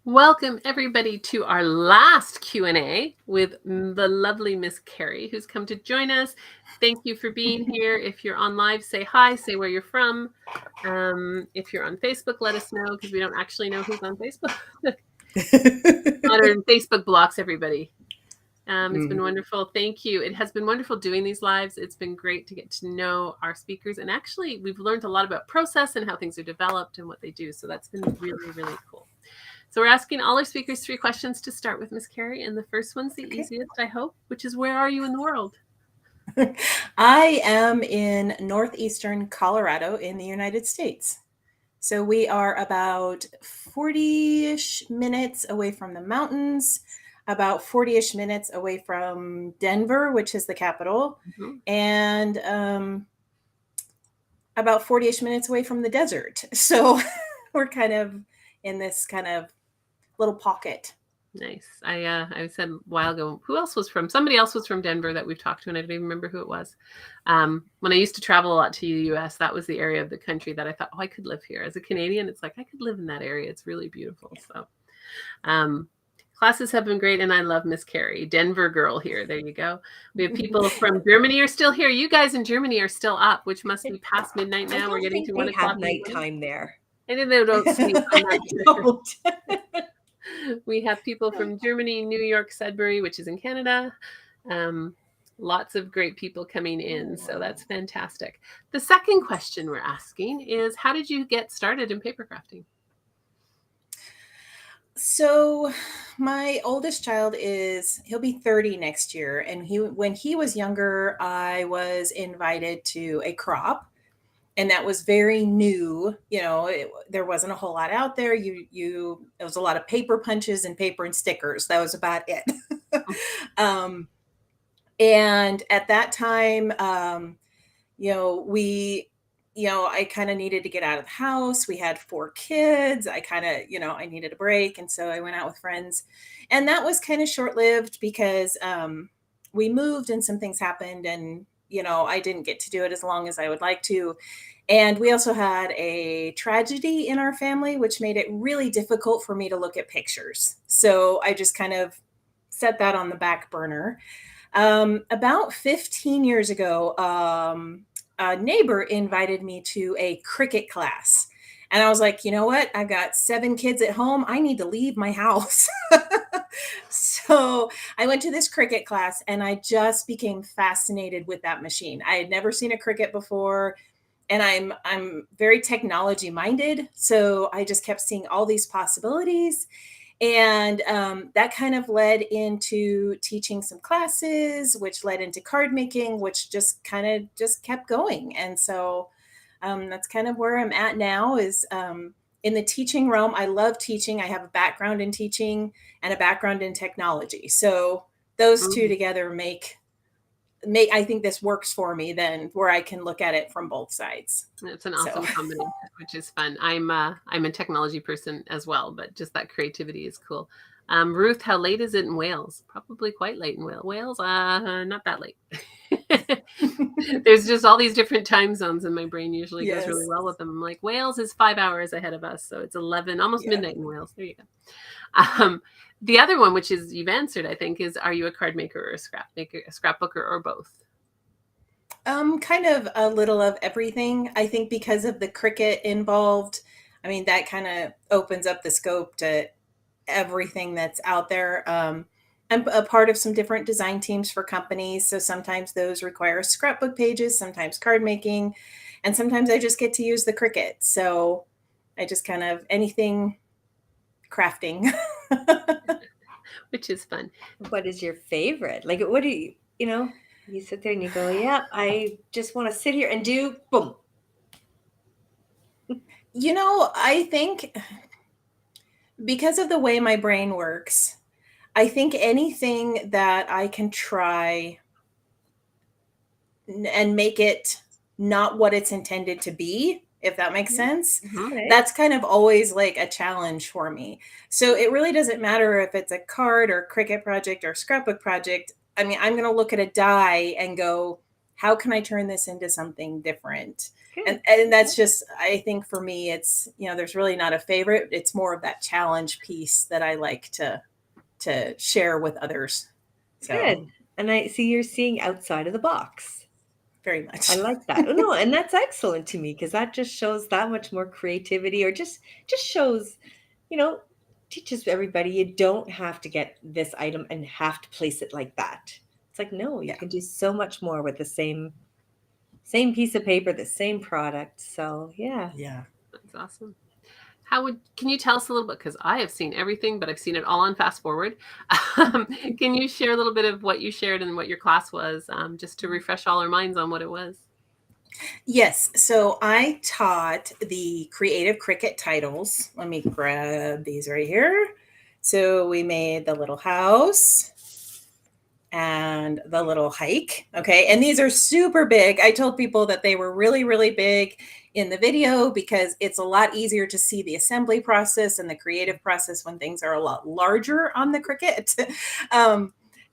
Welcome everybody to our last Q&A with the lovely Miss Carrie, who's come to join us. Thank you for being here. If you're on live, say hi, say where you're from. If you're on Facebook, let us know, because we don't actually know who's on Facebook. Modern Facebook blocks everybody. It's been wonderful. Thank you. It has been wonderful doing these lives. It's been great to get to know our speakers. And actually, we've learned a lot about process and how things are developed and what they do. So that's been really, really cool. So we're asking all our speakers 3 questions to start with, Miss Carrie. And the first one's the easiest, I hope, which is, where are you in the world? I am in northeastern Colorado in the United States. So we are about 40-ish minutes away from the mountains, about 40-ish minutes away from Denver, which is the capital, and about 40-ish minutes away from the desert. So we're kind of in this kind of little pocket. Nice. I said a while ago, who else was from? Somebody else was from Denver that we've talked to, and I don't even remember who it was. When I used to travel a lot to the U.S., that was the area of the country that I thought, I could live here. As a Canadian, it's like, I could live in that area. It's really beautiful. So classes have been great, and I love Miss Carrie. Denver girl here. There you go. We have people from Germany are still here. You guys in Germany are still up, which must be past midnight now. We're getting to 1 o'clock. Nighttime there. I think they don't sleep. We have people from Germany, New York, Sudbury, which is in Canada. Lots of great people coming in. So that's fantastic. The second question we're asking is, how did you get started in paper crafting? So my oldest child he'll be 30 next year. And when he was younger, I was invited to a crop. And that was very new. There wasn't a whole lot out there. It was a lot of paper punches and paper and stickers. That was about it. And at that time, I kind of needed to get out of the house. We had 4 kids. I needed a break. And so I went out with friends, and that was kind of short-lived because we moved and some things happened, and I didn't get to do it as long as I would like to. And we also had a tragedy in our family, which made it really difficult for me to look at pictures. So I just kind of set that on the back burner. About 15 years ago, a neighbor invited me to a Cricut class. And I was like, you know what? I've got 7 kids at home. I need to leave my house. So I went to this Cricut class, and I just became fascinated with that machine. I had never seen a Cricut before, and I'm very technology minded. So I just kept seeing all these possibilities. And that kind of led into teaching some classes, which led into card making, which just kept going. And so that's kind of where I'm at now, is in the teaching realm. I love teaching. I have a background in teaching and a background in technology. So those two together make I think this works for me then, where I can look at it from both sides. It's an awesome combination, which is fun. I'm a technology person as well, but just that creativity is cool. Ruth, how late is it in Wales? Probably quite late in Wales. Not that late. There's just all these different time zones, and my brain usually goes really well with them. I'm like, Wales is 5 hours ahead of us, so it's 11, almost midnight in Wales. There you go. The other one, which is you've answered, I think, is, are you a card maker or a scrapbooker, or both? Kind of a little of everything. I think because of the Cricut involved, that kind of opens up the scope to everything that's out there. I'm a part of some different design teams for companies. So sometimes those require scrapbook pages, sometimes card making, and sometimes I just get to use the Cricut. So I just kind of anything crafting. Which is fun. What is your favorite? Like, what do you sit there and you go, yeah, I just want to sit here and do boom. I think because of the way my brain works, I think anything that I can try and make it not what it's intended to be, if that makes sense, that's kind of always like a challenge for me. So it really doesn't matter if it's a card or Cricut project or scrapbook project. I'm going to look at a die and go, how can I turn this into something different? Good. And that's just, I think for me, it's, there's really not a favorite. It's more of that challenge piece that I like to share with others. So Good. And I see you're seeing outside of the box. very much. I like that. Oh, no, and that's excellent to me because that just shows that much more creativity, or just shows, you know, teaches everybody you don't have to get this item and have to place it like that. It's like, no, you Yeah. can do so much more with the same piece of paper, the same product. So yeah. Yeah. That's awesome. Can you tell us a little bit, because I have seen everything, but I've seen it all on fast forward. Can you share a little bit of what you shared and what your class was, just to refresh all our minds on what it was? Yes. So I taught the creative Cricut titles. Let me grab these right here. So we made the little house and the little hike. Okay. And these are super big. I told people that they were really, really big in the video because it's a lot easier to see the assembly process and the creative process when things are a lot larger on the Cricut.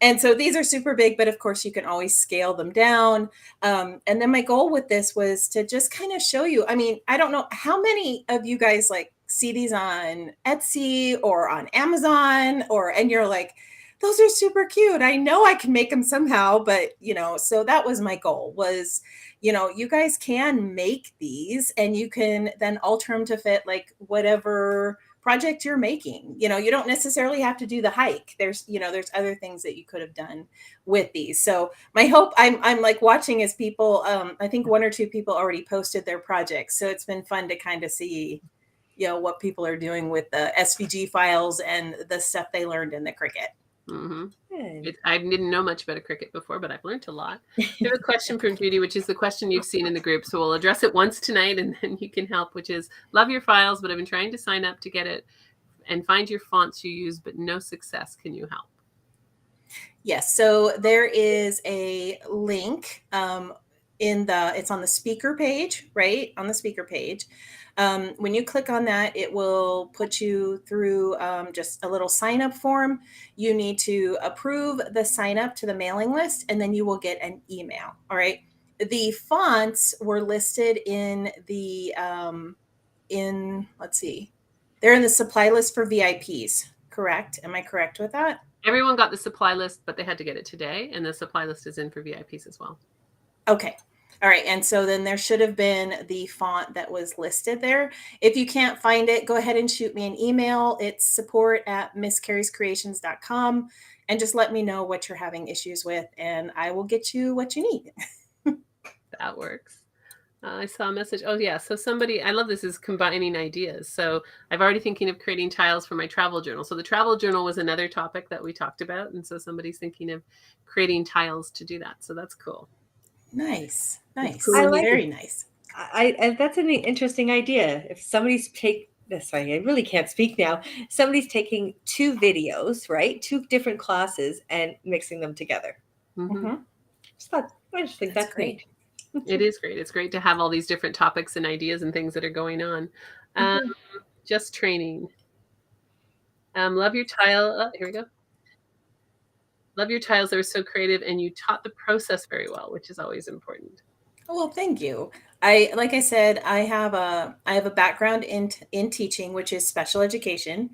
And so these are super big, but of course you can always scale them down. And then my goal with this was to just kind of show you. I mean, I don't know how many of you guys like see these on Etsy or on Amazon, and you're like, those are super cute. I know I can make them somehow, but so that was my goal was, you guys can make these and you can then alter them to fit like whatever project you're making. You don't necessarily have to do the hike. There's other things that you could have done with these. So my hope, I'm like watching as people, I think one or two people already posted their projects. So it's been fun to kind of see, what people are doing with the SVG files and the stuff they learned in the Cricut. Mm-hmm. I didn't know much about a Cricut before, but I've learned a lot. We have a question from Judy, which is the question you've seen in the group. So we'll address it once tonight and then you can help, which is, love your files, but I've been trying to sign up to get it and find your fonts you use, but no success. Can you help? Yes. So there is a link it's on the speaker page, right? On the speaker page. When you click on that, it will put you through just a little sign up form. You need to approve the sign up to the mailing list, and then you will get an email. All right. The fonts were listed in the, let's see, they're in the supply list for VIPs, correct? Am I correct with that? Everyone got the supply list, but they had to get it today. And the supply list is in for VIPs as well. Okay. All right. And so then there should have been the font that was listed there. If you can't find it, go ahead and shoot me an email. It's support@misscarriescreations.com, and just let me know what you're having issues with and I will get you what you need. That works. I saw a message. Oh yeah. So I love this, is combining ideas. So I've already thinking of creating tiles for my travel journal. So the travel journal was another topic that we talked about. And so somebody's thinking of creating tiles to do that. So that's cool. Nice. Nice. I like Very it. nice. I that's an interesting idea. If somebody's sorry, I really can't speak now. Somebody's taking two videos, right? Two different classes and mixing them together. Mm-hmm. I just think that's great. Neat. It is great. It's great to have all these different topics and ideas and things that are going on. Just training. Love your tile. Oh, here we go. Love your tiles. They were so creative, and you taught the process very well, which is always important. Well, thank you. Like I said, I have a background in teaching, which is special education.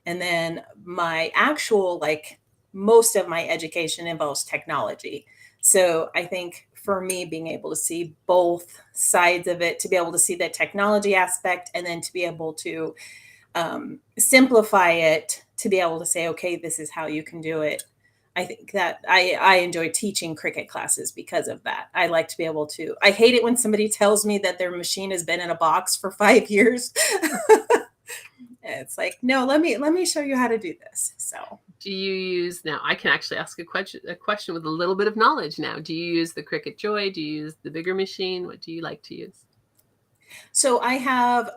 And then my actual, like most of my education involves technology. So I think for me, being able to see both sides of it, to be able to see the technology aspect and then to be able to simplify it, to be able to say, okay, this is how you can do it. I think that I enjoy teaching Cricut classes because of that. I like to be able to, I hate it when somebody tells me that their machine has been in a box for 5 years. It's like, no, let me show you how to do this. So do you use, now I can actually ask a question with a little bit of knowledge now. Do you use the Cricut Joy? Do you use the bigger machine? What do you like to use? So I have,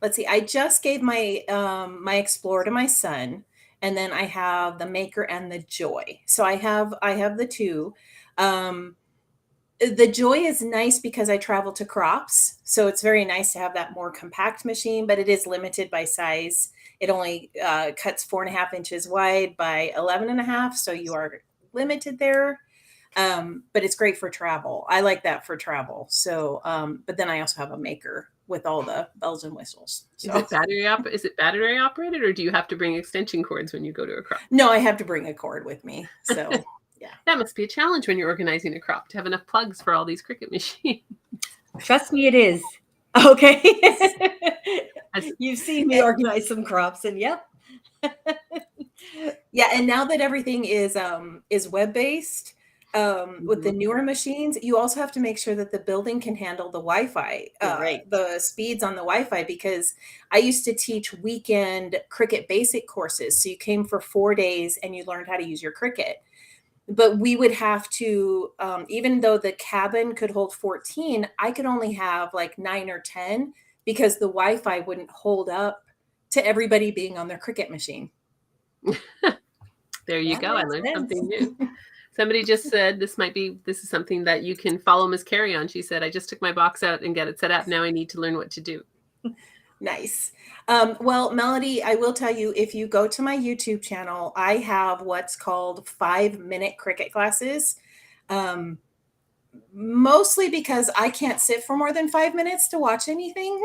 let's see, I just gave my, my Explorer to my son. And then I have the Maker and the Joy. So I have the two. The Joy is nice because I travel to crops. So it's very nice to have that more compact machine, but it is limited by size. It only cuts 4.5 inches wide by 11.5. So you are limited there. But it's great for travel. I like that for travel. So, but then I also have a maker with all the bells and whistles. So. Is it battery operated, or do you have to bring extension cords when you go to a crop? No, I have to bring a cord with me. So yeah. That must be a challenge when you're organizing a crop to have enough plugs for all these Cricut machines. Trust me, it is. Okay. You've seen me organize some crops, and yep. Yeah, and now that everything is web-based, with the newer machines, you also have to make sure that the building can handle the Wi-Fi, Right. the speeds on the Wi-Fi, because I used to teach weekend Cricut basic courses. So you came for 4 days and you learned how to use your Cricut. But we would have to, even though the cabin could hold 14, I could only have like 9 or 10 because the Wi-Fi wouldn't hold up to everybody being on their Cricut machine. There you That go. I makes learned sense. something new. Somebody just said this is something that you can follow Miss Carrie on. She said, I just took my box out and get it set up. Now I need to learn what to do. Nice. Well, Melody, I will tell you, if you go to my YouTube channel, I have what's called 5-minute Cricut classes. Mostly because I can't sit for more than 5 minutes to watch anything.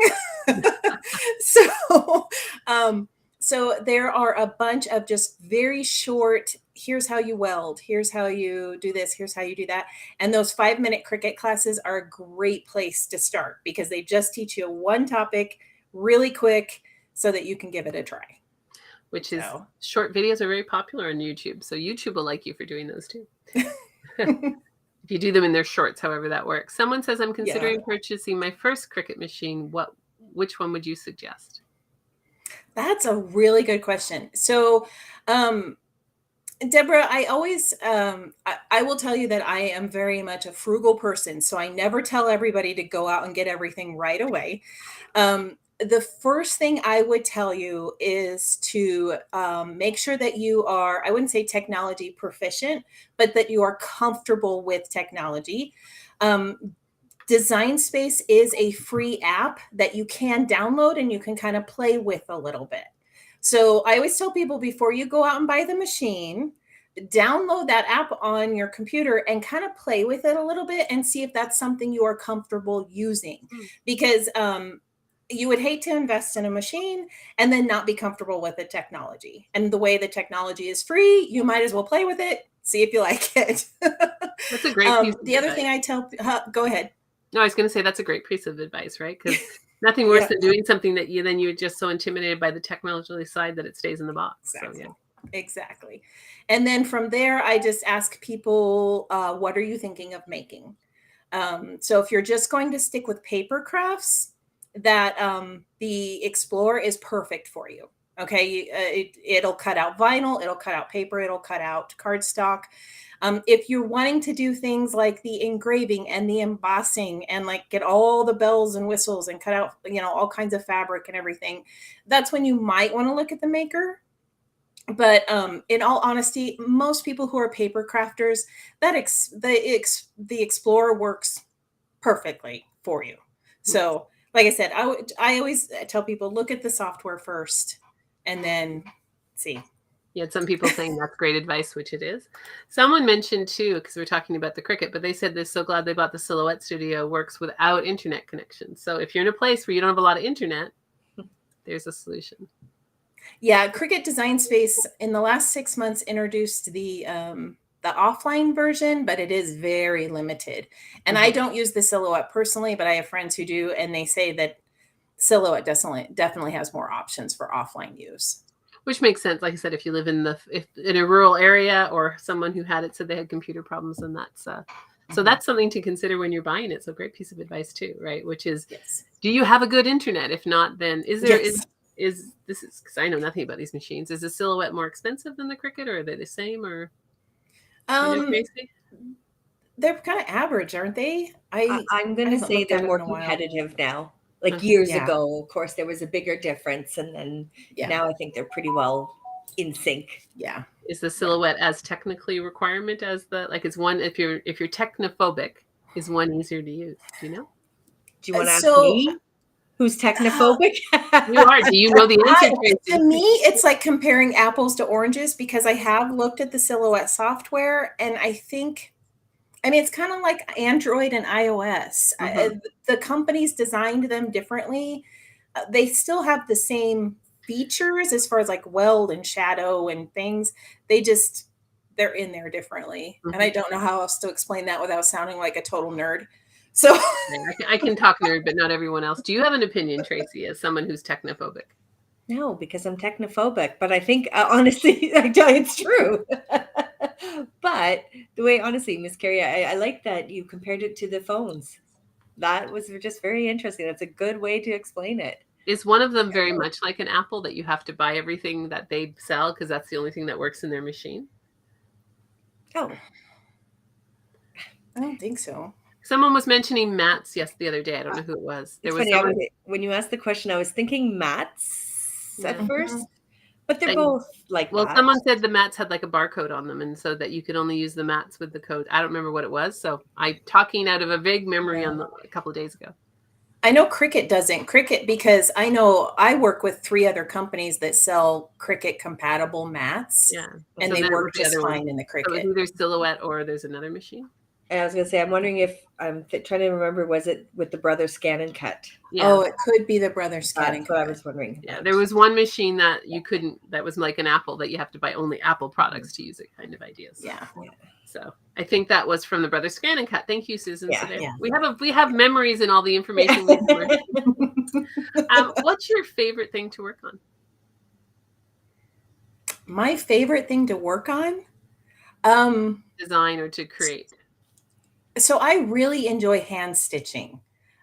So there are a bunch of just very short, here's how you weld, here's how you do this, here's how you do that. And those 5-minute Cricut classes are a great place to start because they just teach you one topic really quick so that you can give it a try. Which is, short videos are very popular on YouTube. So YouTube will like you for doing those too. If you do them in their shorts, however that works. Someone says, I'm considering purchasing my first Cricut machine. Which one would you suggest? That's a really good question. So, Deborah, I always, I will tell you that I am very much a frugal person. So I never tell everybody to go out and get everything right away. The first thing I would tell you is to make sure that you are, I wouldn't say technology proficient, but that you are comfortable with technology. Design Space is a free app that you can download and you can kind of play with a little bit. So I always tell people before you go out and buy the machine, download that app on your computer and kind of play with it a little bit and see if that's something you are comfortable using. Because you would hate to invest in a machine and then not be comfortable with the technology. And the way the technology is free, you might as well play with it, see if you like it. That's a great piece of the other advice. thing I tell, go ahead. No, I was going to say that's a great piece of advice, right? Because nothing worse than doing something that you're just so intimidated by the technology side that it stays in the box. Exactly. So, Exactly. And then from there, I just ask people, what are you thinking of making? So if you're just going to stick with paper crafts, that the Explorer is perfect for you. Okay, it'll cut out vinyl, it'll cut out paper, it'll cut out cardstock. If you're wanting to do things like the engraving and the embossing and like get all the bells and whistles and cut out, all kinds of fabric and everything, that's when you might want to look at the Maker. But in all honesty, most people who are paper crafters, the Explorer works perfectly for you. So, like I said, I always tell people, look at the software first and then see. You had some people saying that's great advice, which it is. Someone mentioned too, because we're talking about the Cricut, but they said they're so glad they bought the Silhouette Studio, works without internet connection. So if you're in a place where you don't have a lot of internet, there's a solution. Yeah, Cricut Design Space in the last 6 months introduced the offline version, but it is very limited. And I don't use the Silhouette personally, but I have friends who do, and they say that Silhouette definitely has more options for offline use. Which makes sense. Like I said, if you live in a rural area, or someone who had it said they had computer problems, and that's so that's something to consider when you're buying it. So great piece of advice too, right? Which is, do you have a good internet? If not, then is there is this is because I know nothing about these machines. Is the Silhouette more expensive than the Cricut, or are they the same? Or they're kind of average, aren't they? I'm going to say they're more competitive now. Like years ago, of course, there was a bigger difference, and then now I think they're pretty well in sync. Yeah. Is the Silhouette as technically requirement as is one, if you're technophobic, is one easier to use? Do you know? Do you want to ask me? Who's technophobic? You are. Do you know the answer? To me, it's like comparing apples to oranges, because I have looked at the Silhouette software, and I think I mean, it's kind of like Android and iOS. The companies designed them differently. They still have the same features as far as like weld and shadow and things. They just they're in there differently. And I don't know how else to explain that without sounding like a total nerd. So I can talk nerd, but not everyone else. Do you have an opinion, Tracy, as someone who's technophobic? No, because I'm technophobic, but I think honestly, it's true. But the way, honestly, Miss Carrie, I like that you compared it to the phones. That was just very interesting. That's a good way to explain it. Is one of them very much like an Apple, that you have to buy everything that they sell because that's the only thing that works in their machine? Oh, I don't think so. Someone was mentioning mats, yes, the other day. I don't know who it was. There it's was funny. someone, When you asked the question, I was thinking mats at first, but they're that both like well, that. someone said the mats had like a barcode on them, and so that you could only use the mats with the code. I don't remember what it was, so I'm talking out of a vague memory on a couple of days ago. I know Cricut doesn't. Cricut, because I know I work with 3 other companies that sell Cricut compatible mats. Yeah, And so they that work was the just other one. fine in the So it was Cricut. either Silhouette or there's another machine. And I was going to say, I'm wondering if I'm trying to remember, was it with the brother scan and cut? Yeah. Oh, it could be the brother scanning. That's what I was wondering. Yeah, there was one machine that you couldn't, that was like an Apple, that you have to buy only Apple products to use it, kind of ideas. Yeah. So I think that was from the Brother Scan and Cut. Thank you, Susan. Yeah, So there, yeah. we have memories in all the information. What's your favorite thing to work on? My favorite thing to work on? Design or to create? So I really enjoy hand stitching.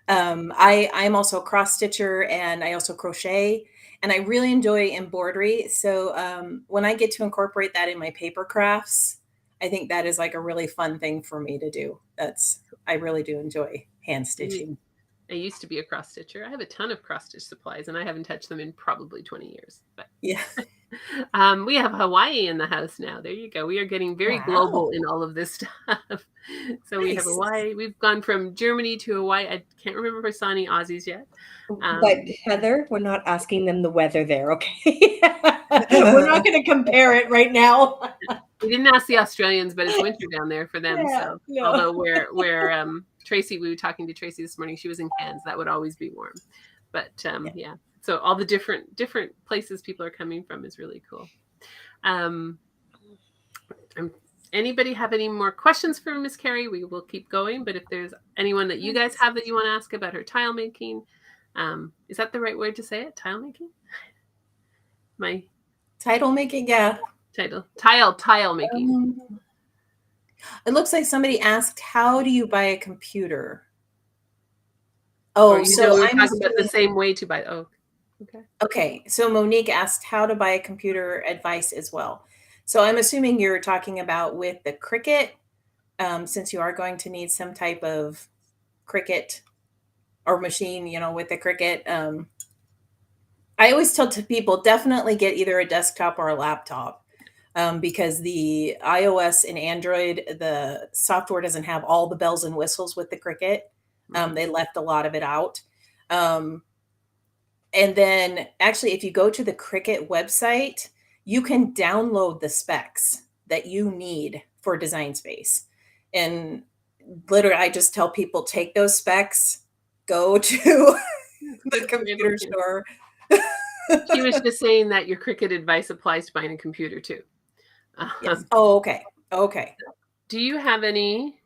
I'm also a cross stitcher and I also crochet, and I really enjoy embroidery. So when I get to incorporate that in my paper crafts, I think that is like a really fun thing for me to do. I really do enjoy hand stitching. I used to be a cross stitcher. I have a ton of cross stitch supplies, and I haven't touched them in probably 20 years. But Yeah. We have Hawaii in the house now. There you go. We are getting very global in all of this stuff. So we have Hawaii. We've gone from Germany to Hawaii. I can't remember if we're signing Aussies yet. But Heather, we're not asking them the weather there, okay? We're not going to compare it right now. We didn't ask the Australians, but it's winter down there for them. Yeah, so no. although we're Tracy, we were talking to Tracy this morning. She was in Cairns. That would always be warm. But yeah. So all the different places people are coming from is really cool. Anybody have any more questions for Miss Carrie? We will keep going. But if there's anyone that you guys have that you want to ask about her tile making, is that the right word to say it? Tile making? My title making, yeah. Tile making. It looks like somebody asked, how do you buy a computer? Oh, so I'm talking about the same way to buy. Oh, okay. Okay. So Monique asked how to buy a computer, advice as well. So I'm assuming you're talking about with the Cricut, since you are going to need some type of Cricut or machine, with the Cricut. I always tell people definitely get either a desktop or a laptop. Because the iOS and Android, the software doesn't have all the bells and whistles with the Cricut. They left a lot of it out. And then actually, if you go to the Cricut website, you can download the specs that you need for Design Space. And literally, I just tell people, take those specs, go to the computer store. She was just saying that your Cricut advice applies to buying a computer too. Yes. Oh, okay. Okay. Do you have any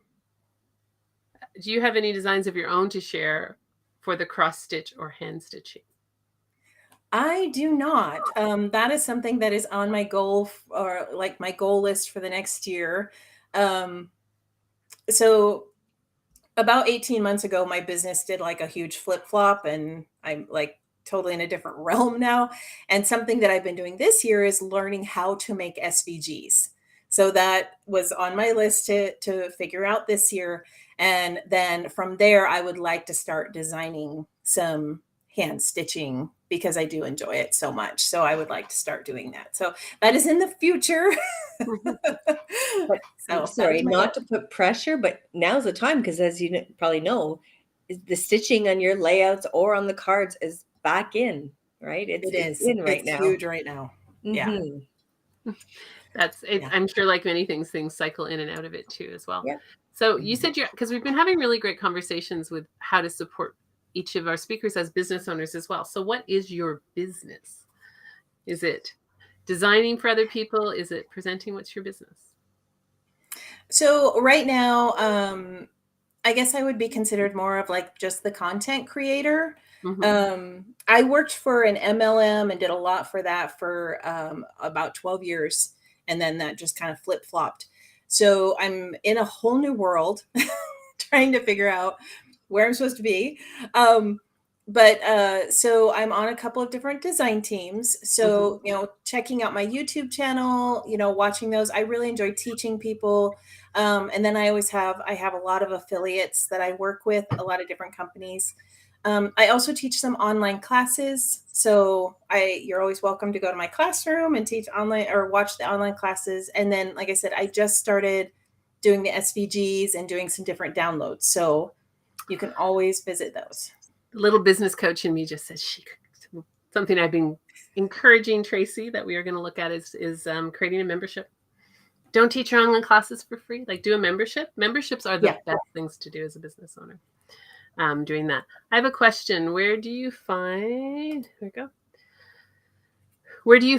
designs of your own to share for the cross stitch or hand stitching? I do not. That is something that is on my goal or like my goal list for the next year. So about 18 months ago, my business did like a huge flip flop, and I'm like totally in a different realm now. And something that I've been doing this year is learning how to make SVGs. So that was on my list to figure out this year. And then from there, I would like to start designing some hand stitching because I do enjoy it so much. So I would like to start doing that. So that is in the future. So, sorry, not to put pressure, but now's the time, because as you probably know, the stitching on your layouts or on the cards is back in, right? It is in right now. It's huge right now. Yeah. That's it. Yeah. I'm sure like many things cycle in and out of it too as well. Yeah. So you said because we've been having really great conversations with how to support each of our speakers as business owners as well. So what is your business? Is it designing for other people? Is it presenting? What's your business? So right now, I guess I would be considered more of like just the content creator. I worked for an MLM and did a lot for that for about 12 years. And then that just kind of flip flopped. So I'm in a whole new world trying to figure out where I'm supposed to be. So I'm on a couple of different design teams. So, checking out my YouTube channel, watching those, I really enjoy teaching people. And then I have a lot of affiliates that I work with, a lot of different companies. I also teach some online classes. So you're always welcome to go to my classroom and teach online or watch the online classes. And then, like I said, I just started doing the SVGs and doing some different downloads. So you can always visit those. The little business coach in me just says something I've been encouraging Tracy that we are going to look at is creating a membership. Don't teach your online classes for free. Like, do a membership. Memberships are the best things to do as a business owner. Doing that. I have a question. Where do you find where your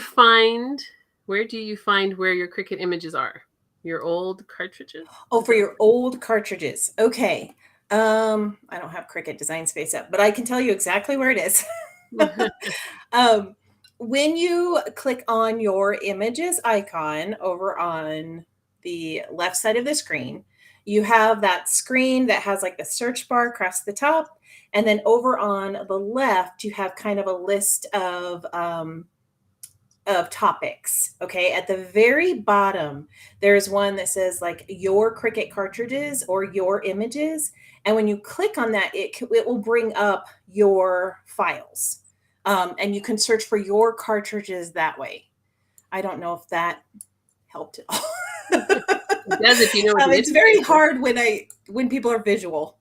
Cricut images are? Your old cartridges? Oh, for your old cartridges. Okay. I don't have Cricut Design Space up, but I can tell you exactly where it is. When you click on your images icon over on the left side of the screen, you have that screen that has like the search bar across the top. And then over on the left, you have kind of a list of topics. Okay. At the very bottom, there's one that says like your Cricut cartridges or your images. And when you click on that, it will bring up your files. And you can search for your cartridges that way. I don't know if that helped at all. It does if you know what it's very hard when people are visual.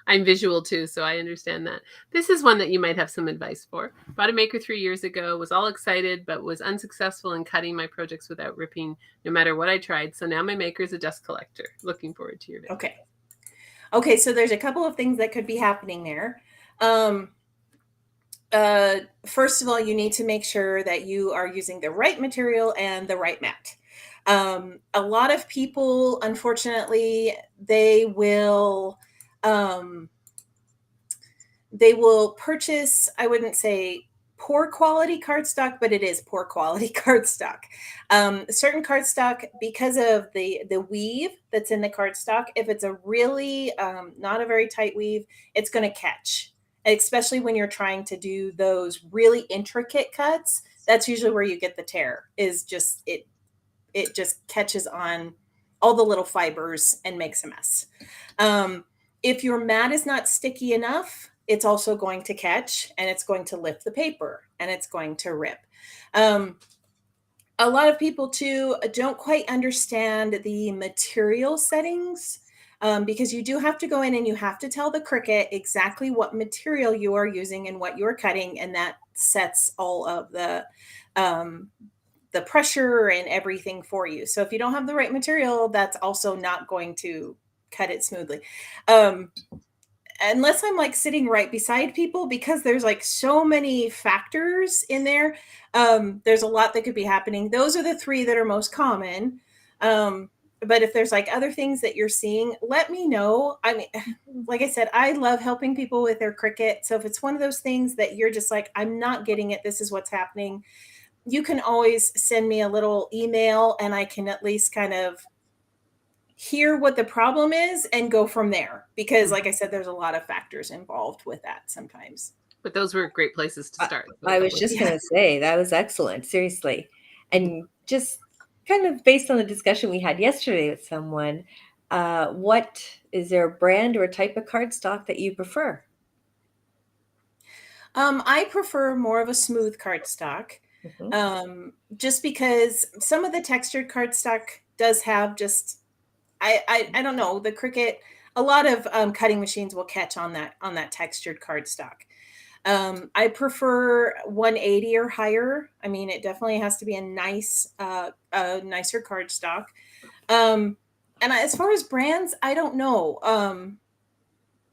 I'm visual too, so I understand that. This is one that you might have some advice for. Bought a maker 3 years ago, was all excited, but was unsuccessful in cutting my projects without ripping no matter what I tried. So now my maker is a dust collector. Looking forward to your video. Okay, so there's a couple of things that could be happening there. First of all, you need to make sure that you are using the right material and the right mat. A lot of people, unfortunately, they will purchase, I wouldn't say poor quality cardstock, but it is poor quality cardstock. Certain cardstock, because of the weave that's in the cardstock, if it's a really not a very tight weave, it's going to catch. Especially when you're trying to do those really intricate cuts, that's usually where you get the tear. Is just it just catches on all the little fibers and makes a mess. If your mat is not sticky enough, it's also going to catch and it's going to lift the paper and it's going to rip. A lot of people too don't quite understand the material settings, because you do have to go in and you have to tell the Cricut exactly what material you are using and what you're cutting, and that sets all of the pressure and everything for you. So if you don't have the right material, that's also not going to cut it smoothly. Unless I'm like sitting right beside people, because there's like so many factors in there. There's a lot that could be happening. Those are the three that are most common. But if there's like other things that you're seeing, let me know. I mean, like I said, I love helping people with their Cricut. So if it's one of those things that you're just like, I'm not getting it, this is what's happening, you can always send me a little email and I can at least kind of hear what the problem is and go from there. Because like I said, there's a lot of factors involved with that sometimes. But those were great places to start. I was just going to say, that was excellent, seriously. And just kind of based on the discussion we had yesterday with someone, is there a brand or a type of cardstock that you prefer? I prefer more of a smooth cardstock. Just because some of the textured cardstock does have just, I don't know, the Cricut, a lot of cutting machines will catch on that textured cardstock. I prefer 180 or higher. I mean, it definitely has to be a nicer cardstock. And as far as brands, I don't know.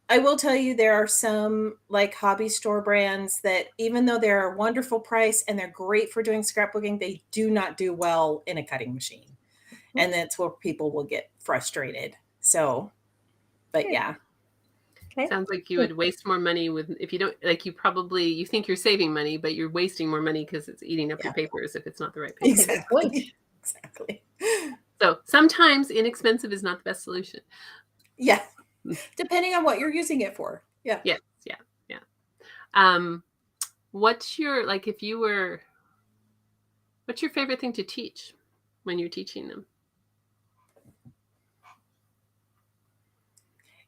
I will tell you there are some like hobby store brands that even though they're a wonderful price and they're great for doing scrapbooking, they do not do well in a cutting machine. And that's where people will get frustrated. So, but yeah. Okay. Sounds like you would waste more money with if you don't like you think you're saving money, but you're wasting more money because it's eating up your papers if it's not the right paper. Okay, good point. Exactly. So sometimes inexpensive is not the best solution. Yeah. Depending on what you're using it for. Yeah. Yes. Yeah. What's your what's your favorite thing to teach when you're teaching them?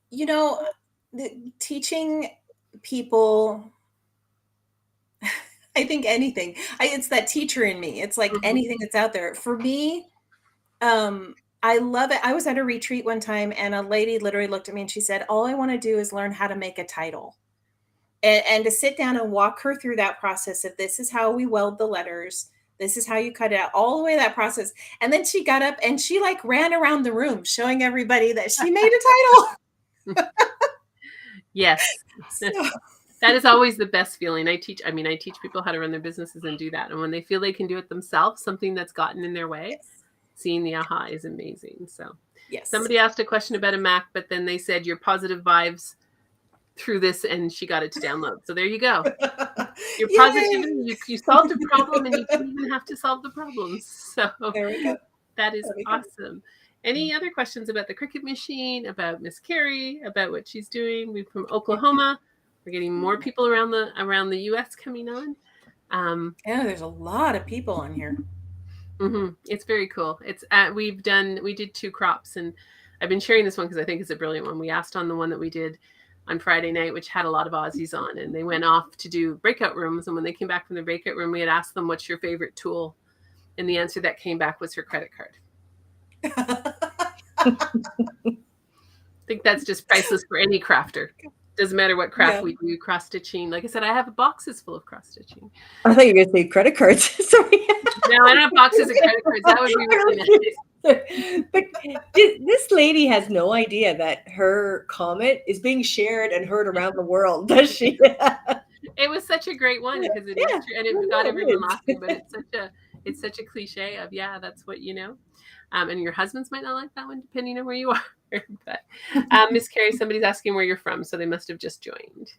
You know, teaching people, I think anything. It's that teacher in me. It's like anything that's out there. For me, I love it. I was at a retreat one time and a lady literally looked at me and she said, all I want to do is learn how to make a title. And to sit down and walk her through that process of this is how we weld the letters. This is how you cut it out, all the way that process. And then she got up and she like ran around the room showing everybody that she made a title. Yes. So, that is always the best feeling. I teach people how to run their businesses and do that. And when they feel they can do it themselves, something that's gotten in their way, seeing the aha is amazing. So yes. Somebody asked a question about a Mac, but then they said your positive vibes through this and she got it to download. So there you go. Your positivity, you solved a problem and you didn't even have to solve the problems. So there we go. That is awesome. Any other questions about the Cricut machine, about Miss Carrie, about what she's doing? We're from Oklahoma. We're getting more people around the U.S. coming on. Yeah, there's a lot of people on here. It's very cool. It's we did 2 crops, and I've been sharing this one because I think it's a brilliant one. We asked on the one that we did on Friday night, which had a lot of Aussies on, and they went off to do breakout rooms. And when they came back from the breakout room, we had asked them, "What's your favorite tool?" And the answer that came back was her credit card. I think that's just priceless for any crafter. Doesn't matter what craft we do, cross stitching. Like I said, I have boxes full of cross stitching. I thought you were going to say credit cards. Sorry. No, I don't have boxes of credit cards. That would be really nice. But this lady has no idea that her comment is being shared and heard around the world, does she? It was such a great one because it is true, and it got everyone laughing. But it's such a cliche of that's what you know. And your husbands might not like that one, depending on where you are. But Miss Carrie, somebody's asking where you're from, so they must have just joined.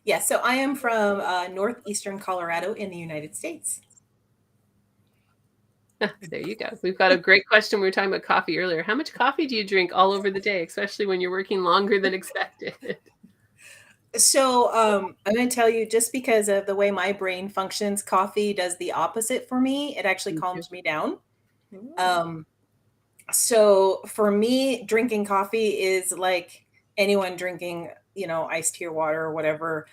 Yeah, so I am from northeastern Colorado in the United States. There you go. We've got a great question. We were talking about coffee earlier. How much coffee do you drink all over the day, especially when you're working longer than expected? So I'm going to tell you, just because of the way my brain functions, coffee does the opposite for me. It actually calms me down. So for me, drinking coffee is like anyone drinking, iced tea or water or whatever.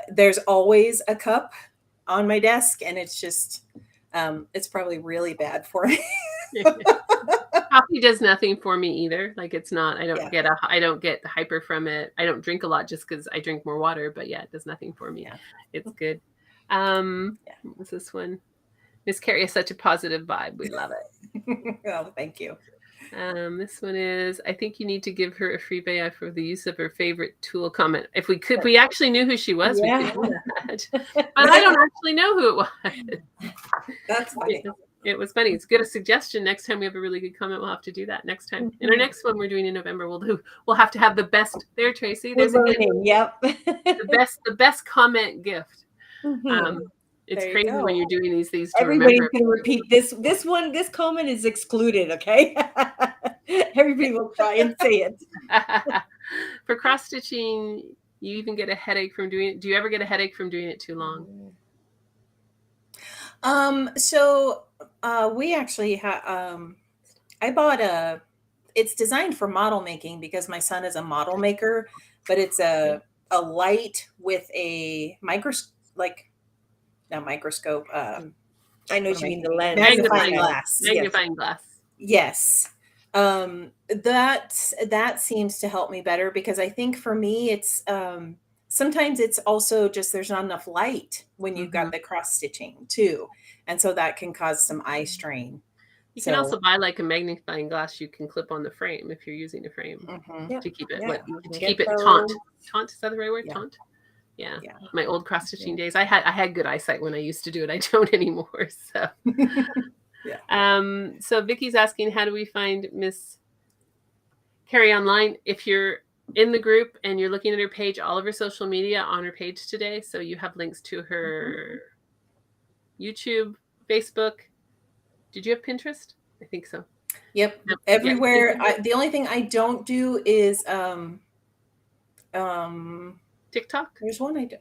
There's always a cup on my desk, and it's just, it's probably really bad for me. Coffee does nothing for me either. Like it's not, I don't get hyper from it. I don't drink a lot just because I drink more water, but it does nothing for me. Yeah. It's good. What's this one? Miss Carrie has such a positive vibe. We love it. Oh, thank you. This one is, I think you need to give her a free bay for the use of her favorite tool comment. If we actually knew who she was, we could do that. But I don't actually know who it was. That's funny. It was funny. It's good. A suggestion. Next time we have a really good comment, we'll have to do that next time. In our next one we're doing in November, we'll have to have the best there, Tracy. There's a gift. Yep. the best comment gift. It's crazy when you're doing these to everybody's remember. Going to repeat this comment is excluded. Okay. Everybody will try and say it. For cross stitching, you even get a headache from doing it. Do you ever get a headache from doing it too long? So we actually I bought it's designed for model making because my son is a model maker, but it's a light with a not microscope. I know you mean the lens. Magnifying glass. Magnifying glass. Yes. That seems to help me better because I think for me it's sometimes it's also just there's not enough light when you've got the cross stitching too. And so that can cause some eye strain. You can also buy like a magnifying glass you can clip on the frame if you're using a frame to keep it taut. Taunt, is that the right word? Yeah. Taunt. Yeah. My old cross stitching days. I had good eyesight when I used to do it. I don't anymore. So so Vicky's asking, how do we find Miss Carrie online? If you're in the group and you're looking at her page, all of her social media on her page today. So you have links to her YouTube, Facebook. Did you have Pinterest? I think so. Yep. Everywhere. The only thing I don't do is TikTok. There's one I do.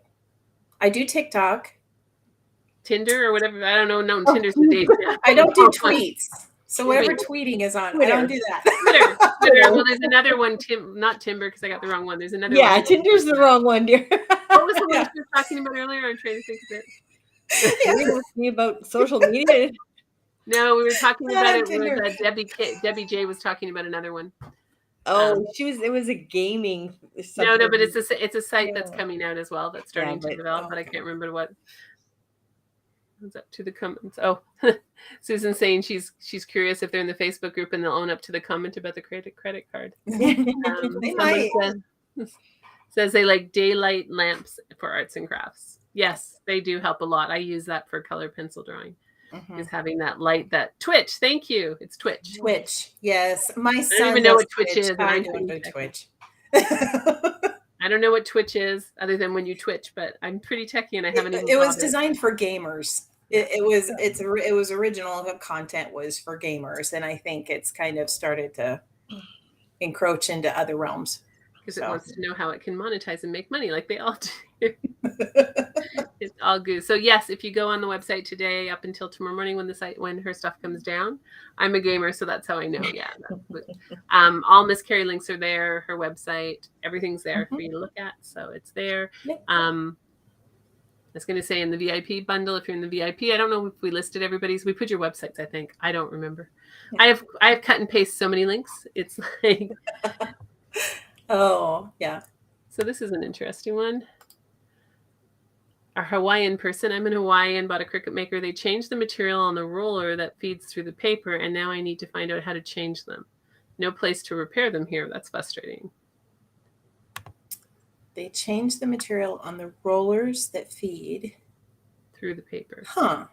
I do TikTok. Tinder or whatever. I don't know. No, Tinder's the date. I don't do tweets. So whatever tweeting is on, Twitter. I don't do that. Twitter. Well, there's another one, not Timber, because I got the wrong one. There's another one. Yeah, Tinder's the wrong one, dear. What was the one you were talking about earlier? I'm trying to think of it. You're going to ask me about social media? No, we were talking about it with Debbie J was talking about another one. Oh, it was a gaming. No, but it's a site that's coming out as well. That's starting to develop, but I can't remember what. What's up to the comments? Oh, Susan's saying she's curious if they're in the Facebook group and they'll own up to the comment about the credit card. They might. Says they like daylight lamps for arts and crafts. Yes, they do help a lot. I use that for color pencil drawing. Is having that light, that Twitch. Thank you. It's Twitch. Twitch. Yes. My son I don't even know what Twitch is. I don't do Twitch. I don't know what Twitch is other than when you twitch, but I'm pretty techie and I haven't even. It was designed for gamers. It was original content was for gamers, and I think it's kind of started to encroach into other realms because it wants to know how it can monetize and make money, like they all do. It's all good. So yes, if you go on the website today up until tomorrow morning when her stuff comes down, I'm a gamer, so that's how I know. Yeah, all Miss Carrie links are there. Her website, everything's there for you to look at, so it's there. I was going to say in the VIP bundle, if you're in the VIP, I don't know if we listed everybody's. We put your websites, I think. I don't remember. I have cut and paste so many links. It's like, oh yeah. So this is an interesting one. A Hawaiian person. I'm in Hawaii and bought a Cricut maker. They changed the material on the roller that feeds through the paper, and now I need to find out how to change them. No place to repair them here. That's frustrating. They changed the material on the rollers that feed through the paper. Huh.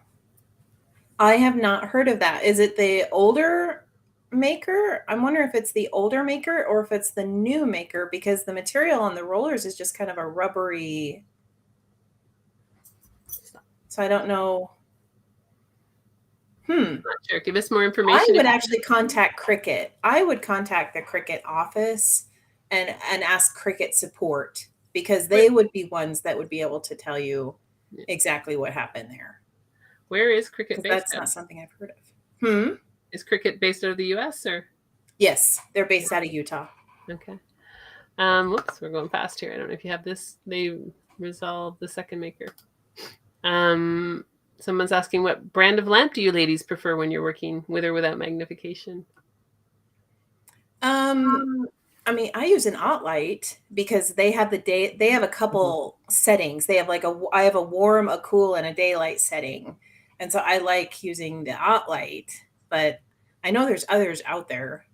I have not heard of that. Is it the older maker? I'm wondering if it's the older maker or if it's the new maker, because the material on the rollers is just kind of a rubbery. So I don't know. Not sure. Give us more information. I would actually contact Cricut. I would contact the Cricut office and ask Cricut support, because they would be ones that would be able to tell you exactly what happened there. Where is Cricut based? That's not something I've heard of. Is Cricut based out of the US or? Yes, they're based out of Utah. Okay. Whoops, we're going fast here. I don't know if you have this. They resolved the second maker. Someone's asking, what brand of lamp do you ladies prefer when you're working with or without magnification? I mean, I use an Outlight because they have they have a couple settings. They have I have a warm, a cool, and a daylight setting. And so I like using the Outlight, but I know there's others out there.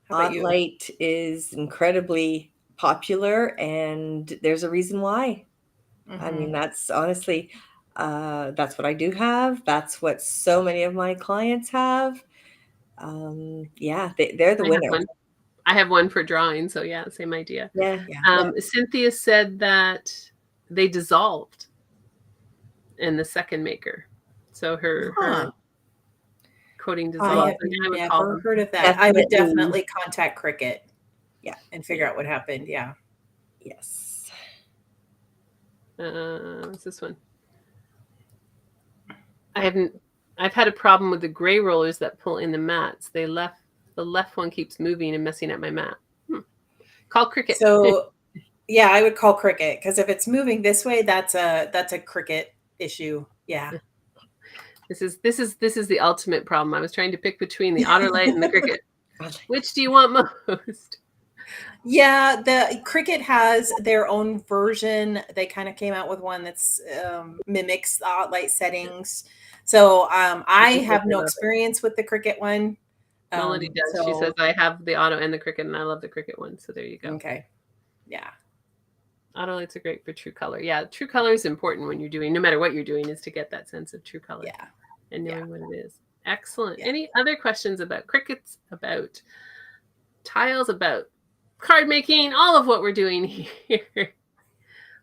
Outlight is incredibly popular, and there's a reason why. I mean, that's honestly, that's what I do have. That's what so many of my clients have. Yeah, they're the winner. I have one for drawing, so yeah, same idea. Yeah. Cynthia said that they dissolved in the second maker, so her coating dissolved. I have never heard of that. I would definitely contact Cricut. Yeah, and figure out what happened. Yeah. Yes. What's this one? I've had a problem with the gray rollers that pull in the mats. The left one keeps moving and messing up my mat. Call Cricut. So yeah, I would call Cricut, because if it's moving this way, that's a Cricut issue. Yeah. This is the ultimate problem. I was trying to pick between the Otter light and the Cricut. Which do you want most? Yeah, the Cricut has their own version. They kind of came out with one that's mimics the Outlight settings. So I Because have I no love it. experience with the Cricut one. Melody does. She says, I have the Auto and the Cricut, and I love the Cricut one. So there you go. Okay. Yeah. Auto lights are great for true color. Yeah, true color is important when you're doing, no matter what you're doing, is to get that sense of true color. Yeah. And knowing what it is. Excellent. Yeah. Any other questions about Cricuts, about tiles, about card making, all of what we're doing here?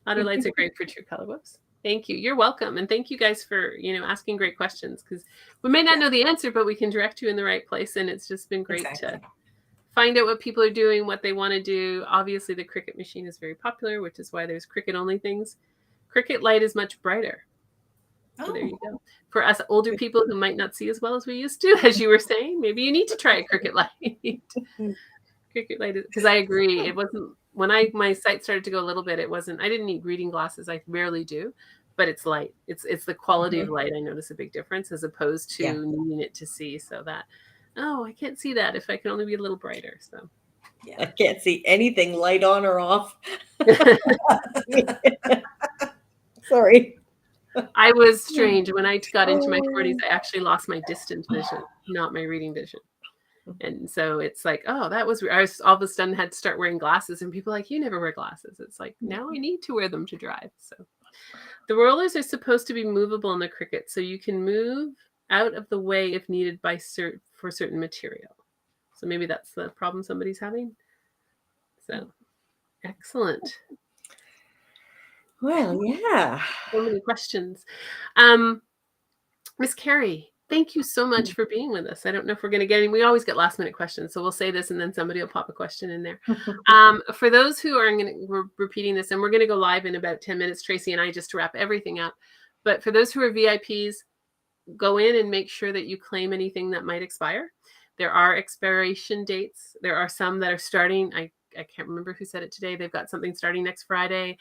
Auto lights are great for true color. Whoops. Thank you. You're welcome. And thank you guys for, asking great questions, because we may not know the answer, but we can direct you in the right place. And it's just been great to find out what people are doing, what they want to do. Obviously, the Cricut machine is very popular, which is why there's Cricut only things. Cricut light is much brighter. So there you go. For us older people who might not see as well as we used to, as you were saying, maybe you need to try a Cricut light. Cricut light, because I agree. It wasn't, when my sight started to go a little bit, it wasn't, I didn't need reading glasses. I rarely do, but it's light. It's the quality of light. I notice a big difference as opposed to needing it to see. So that, I can't see that if I can only be a little brighter. So yeah. I can't see anything light on or off. Sorry. I was strange. When I got into my 40s, I actually lost my distance vision, not my reading vision. And so it's like, I was all of a sudden had to start wearing glasses, and people are like, you never wear glasses. It's like, now I need to wear them to drive. So the rollers are supposed to be movable in the Cricut, so you can move out of the way if needed for certain material. So maybe that's the problem somebody's having. So excellent. Well, yeah. So many questions. Miss Carrie, thank you so much for being with us. I don't know if we're going to get any. We always get last minute questions, so we'll say this and then somebody will pop a question in there. For those who are we're repeating this, and we're going to go live in about 10 minutes, Tracy and I, just to wrap everything up. But for those who are VIPs, go in and make sure that you claim anything that might expire. There are expiration dates. There are some that are starting. I can't remember who said it today. They've got something starting next Friday.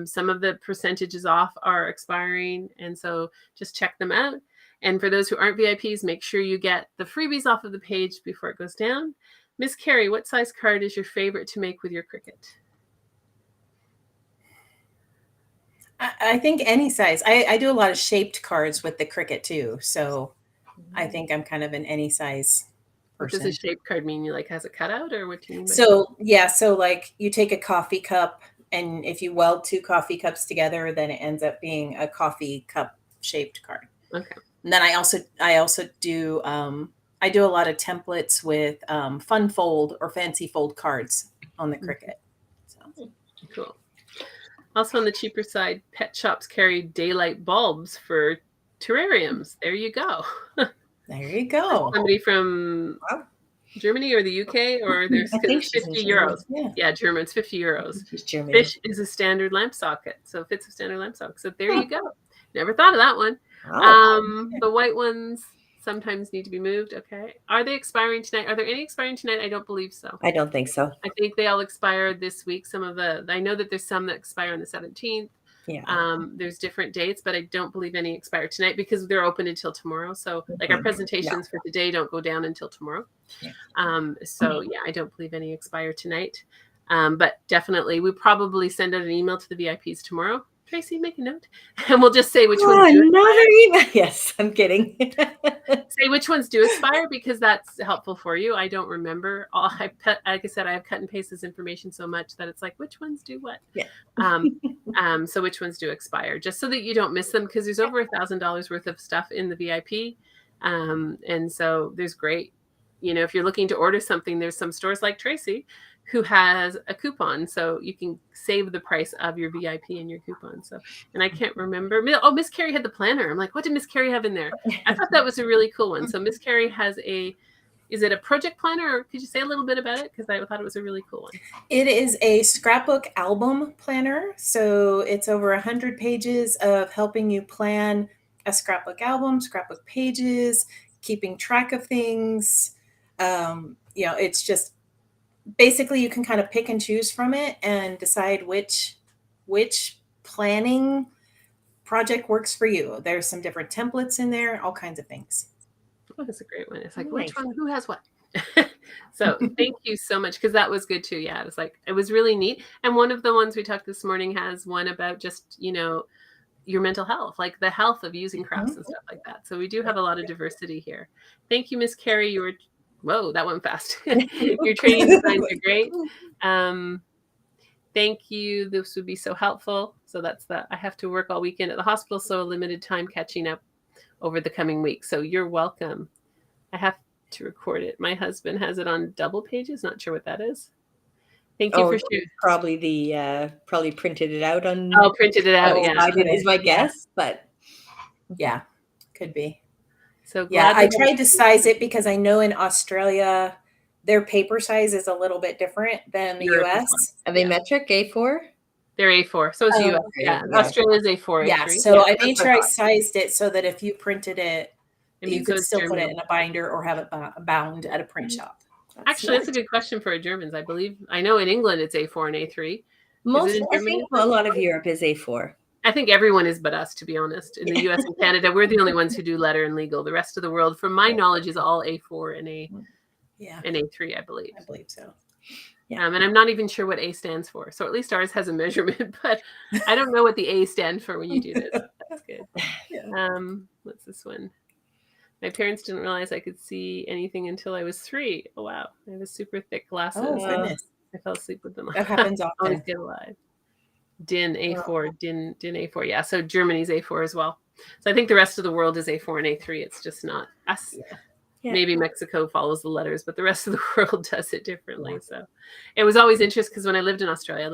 Some of the percentages off are expiring. And so just check them out. And for those who aren't VIPs, make sure you get the freebies off of the page before it goes down. Miss Carrie, what size card is your favorite to make with your Cricut? I think any size. I do a lot of shaped cards with the Cricut too. So I think I'm kind of an any size person. What does a shaped card mean? You like has a cutout, or what do you mean? So yeah, so like you take a coffee cup, and if you weld two coffee cups together, then it ends up being a coffee cup shaped card. Okay. And then I also do I do a lot of templates with fun fold or fancy fold cards on the Cricut. So cool. Also on the cheaper side, pet shops carry daylight bulbs for terrariums. There you go. There you go. Somebody from Germany or the UK, or there's 50 euros. Yeah, German. It's 50 euros. Fish is a standard lamp socket, so it fits a standard lamp socket. So there you go. Never thought of that one. The white ones sometimes need to be moved. Okay. Are they expiring tonight? Are there any expiring tonight? I don't believe so. I don't think so. I think they all expired this week. I know that there's some that expire on the 17th. Yeah. There's different dates, but I don't believe any expire tonight because they're open until tomorrow. So like our presentations for today don't go down until tomorrow. Yeah. I don't believe any expire tonight. But definitely we probably send out an email to the VIPs tomorrow. Tracy, make a note, and we'll just say which ones do expire. Yes, I'm kidding. Say which ones do expire because that's helpful for you. I don't remember. Like I said, I have cut and paste this information so much that it's like which ones do what. Yeah. So which ones do expire, just so that you don't miss them, because there's over $1,000 worth of stuff in the VIP, and so there's great. If you're looking to order something, there's some stores like Tracy who has a coupon, so you can save the price of your VIP in your coupon. So, and I can't remember. Oh, Miss Carrie had the planner. I'm like, what did Miss Carrie have in there? I thought that was a really cool one. So Miss Carrie has is it a project planner, or could you say a little bit about it? Because I thought it was a really cool one. It is a scrapbook album planner. So it's over 100 pages of helping you plan a scrapbook album, scrapbook pages, keeping track of things. It's just, basically you can kind of pick and choose from it and decide which planning project works for you. There's some different templates in there, all kinds of things. Oh, that's a great one. It's like, which one, who has what? So thank you so much, because that was good too. Yeah, it was really neat. And one of the ones we talked this morning has one about just, your mental health, like the health of using crafts and stuff like that. So we do have a lot of diversity here. Thank you, Miss Carrie. You were, whoa, that went fast. Your training designs are great. Thank you. This would be so helpful. So that's the, I have to work all weekend at the hospital, so a limited time catching up over the coming week. So you're welcome. I have to record it. My husband has it on double pages. Not sure what that is. Thank you for sharing. Probably printed it out on. Oh, printed it out. Yeah, is my guess, but yeah, could be. So yeah, I tried to size it because I know in Australia their paper size is a little bit different than the US. Are they metric A4? They're A4. So is US. Yeah, Australia's A4, yeah, A3. so I made sure I sized it so that if you printed it, you could still German. put it in a binder or have it bound at a print shop. Actually, that's a good question for Germans. I believe, I know in England it's A4 and A3. I think a lot of Europe is A4. I think everyone is but us, to be honest. In the US and Canada, we're the only ones who do letter and legal. The rest of the world, from my knowledge, is all A4 and and A3, I believe. I believe so. Yeah. And I'm not even sure what A stands for. So at least ours has a measurement, but I don't know what the A stands for when you do this. That's good. Yeah. What's this one? My parents didn't realize I could see anything until I was 3. Oh, wow. I have a super thick glasses. Oh, goodness. I fell asleep with them. That happens often. Always get alive. DIN A4, DIN A4. Yeah, so Germany's A4 as well. So I think the rest of the world is A4 and A3. It's just not us. Yeah. Maybe Mexico follows the letters, but the rest of the world does it differently. Yeah. So it was always interesting because when I lived in Australia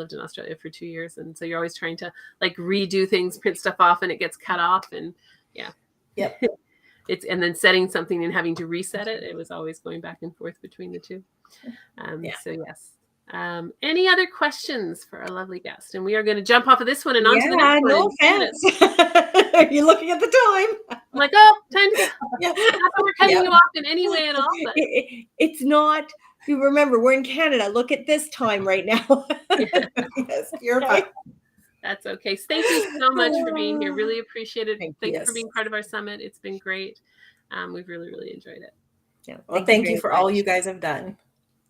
for 2 years. And so you're always trying to like redo things, print stuff off, and it gets cut off. And Yep. And then setting something and having to reset it. It was always going back and forth between the two. So yes. Any other questions for our lovely guest? And we are going to jump off of this one and on to the next one. No offense. You're looking at the time. I'm like, oh, time to go. Not that we're cutting you off in any way at all. But it's not. You remember, we're in Canada. Look at this time right now. Yes, you're fine. That's okay. Thank you so much for being here. Really appreciate it. Thank you for being part of our summit. It's been great. We've really, really enjoyed it. Yeah. Well, thank you for all you guys have done.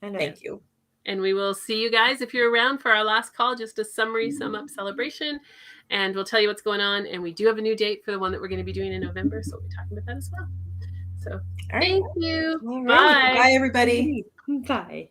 Thank you. And we will see you guys if you're around for our last call, just a summary sum up celebration. And we'll tell you what's going on. And we do have a new date for the one that we're going to be doing in November. So we'll be talking about that as well. So thank you. Bye. Bye, everybody. Bye.